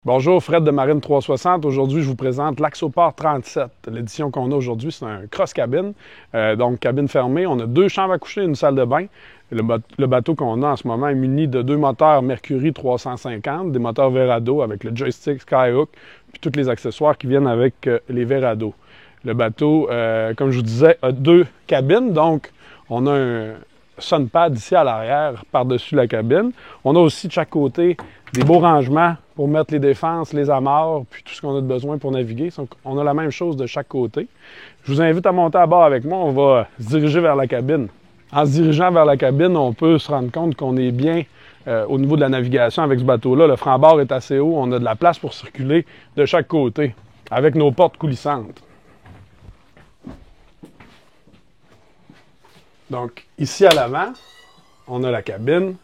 Bonjour, Fred de Marine 360. Aujourd'hui, je vous présente l'Axopar 37. L'édition qu'on a aujourd'hui, c'est un cross-cabine, donc cabine fermée. On a deux chambres à coucher et une salle de bain. Le bateau qu'on a en ce moment est muni de deux moteurs Mercury 350, des moteurs Verado avec le joystick Skyhook, puis tous les accessoires qui viennent avec les Verado. Le bateau, comme je vous disais, a deux cabines, donc on a un sunpad ici à l'arrière, par-dessus la cabine. On a aussi de chaque côté des beaux rangements pour mettre les défenses, les amarres, puis tout ce qu'on a de besoin pour naviguer. Donc, on a la même chose de chaque côté. Je vous invite à monter à bord avec moi. On va se diriger vers la cabine. En se dirigeant vers la cabine, on peut se rendre compte qu'on est bien au niveau de la navigation avec ce bateau-là. Le franc-bord est assez haut. On a de la place pour circuler de chaque côté avec nos portes coulissantes. Donc, ici à l'avant, on a la cabine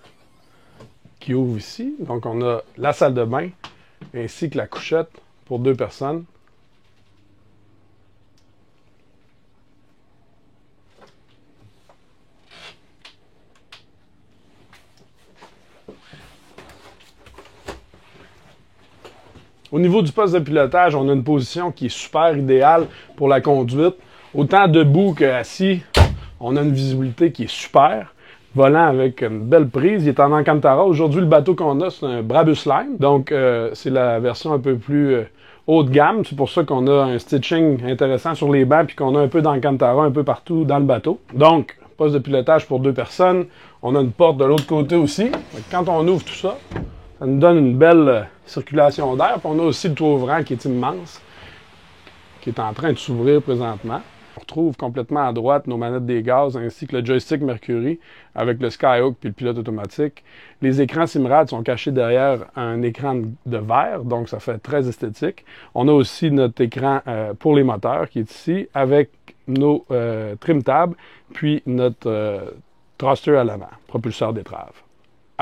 qui ouvre ici. Donc, on a la salle de bain ainsi que la couchette pour deux personnes. Au niveau du poste de pilotage, on a une position qui est super idéale pour la conduite. Autant debout qu'assis, on a une visibilité qui est super. Volant avec une belle prise. Il est en Alcantara. Aujourd'hui, le bateau qu'on a, c'est un Brabus Line. Donc, c'est la version un peu plus haut de gamme. C'est pour ça qu'on a un stitching intéressant sur les bancs puis qu'on a un peu d'Alcantara un peu partout dans le bateau. Donc, poste de pilotage pour deux personnes. On a une porte de l'autre côté aussi. Quand on ouvre tout ça, ça nous donne une belle circulation d'air. Puis on a aussi le toit ouvrant qui est immense, qui est en train de s'ouvrir présentement. On retrouve complètement à droite nos manettes des gaz ainsi que le joystick Mercury avec le Skyhook puis le pilote automatique. Les écrans Simrad sont cachés derrière un écran de verre, donc ça fait très esthétique. On a aussi notre écran pour les moteurs qui est ici avec nos trim tabs puis notre thruster à l'avant, propulseur d'étrave.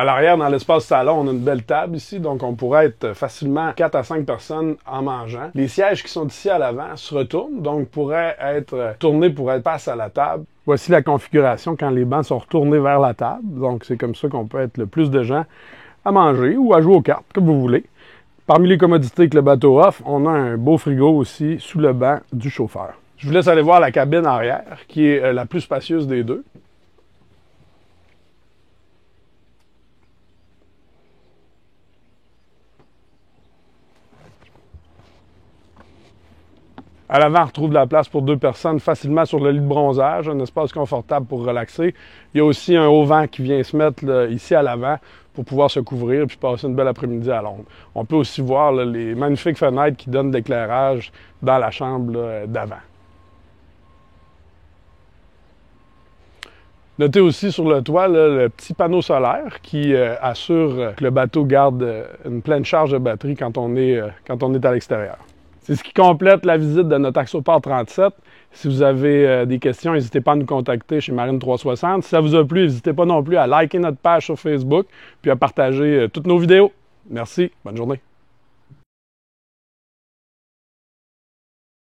À l'arrière, dans l'espace salon, on a une belle table ici, donc on pourrait être facilement 4 à 5 personnes en mangeant. Les sièges qui sont ici à l'avant se retournent, donc pourraient être tournés pour être face à la table. Voici la configuration quand les bancs sont retournés vers la table, donc c'est comme ça qu'on peut être le plus de gens à manger ou à jouer aux cartes, comme vous voulez. Parmi les commodités que le bateau offre, on a un beau frigo aussi sous le banc du chauffeur. Je vous laisse aller voir la cabine arrière, qui est la plus spacieuse des deux. À l'avant, on retrouve de la place pour deux personnes facilement sur le lit de bronzage, un espace confortable pour relaxer. Il y a aussi un haut-vent qui vient se mettre là, ici à l'avant pour pouvoir se couvrir puis passer une belle après-midi à l'ombre. On peut aussi voir là, les magnifiques fenêtres qui donnent de l'éclairage dans la chambre d'avant. Notez aussi sur le toit là, le petit panneau solaire qui assure que le bateau garde une pleine charge de batterie quand on est à l'extérieur. C'est ce qui complète la visite de notre Axopar 37. Si vous avez des questions, n'hésitez pas à nous contacter chez Marine 360. Si ça vous a plu, n'hésitez pas non plus à liker notre page sur Facebook puis à partager toutes nos vidéos. Merci, bonne journée.